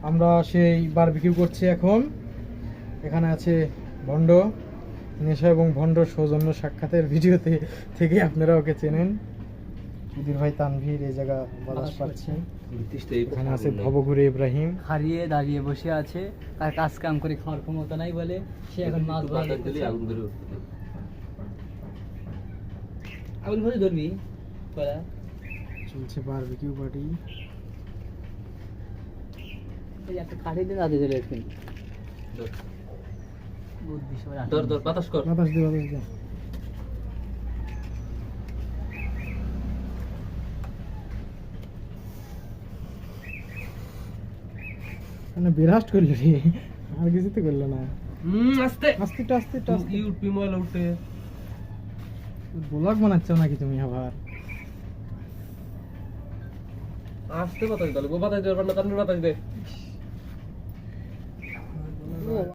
আমরা সেই বারবিকিউ করছি এখন। এখানে আছে ভণ্ড নেশা এবং ভণ্ড সৌজন্য সাক্ষাতের ভিডিওতে থেকে আপনারা ওকে চেনেন। সুধীর ভাই তানভীর এই জায়গা বাতাস পাচ্ছে। এখানে আছে ভবঘুরে ইব্রাহিম, হারিয়ে দাঁড়িয়ে বসে আছে, তার কাজ কাম করে খাওয়ার ক্ষমতা নাই বলে সে এখন মাছ ধরা দেখতেছে। আগুন ধরে ধরবি কলা চলছে বারবিকিউ পার্টি। এই একটা কাঠি দিয়ে রাতে চলে আসবেন বুদ্ধি সবাই ধর ধর বাতাস কর বাতাস দে বাতাস দে। মানে বিরাট করলো রে, আর কিছু তো করলো না। আস্তে আস্তে আস্তে আস্তে ইউপি ময়লা উঠে ব্লগ বানাচ্ছ নাকি তুমি আবার? আস্তে বাতাস দাও, বাতাস দেওয়ার পর না তার বাতাস দে।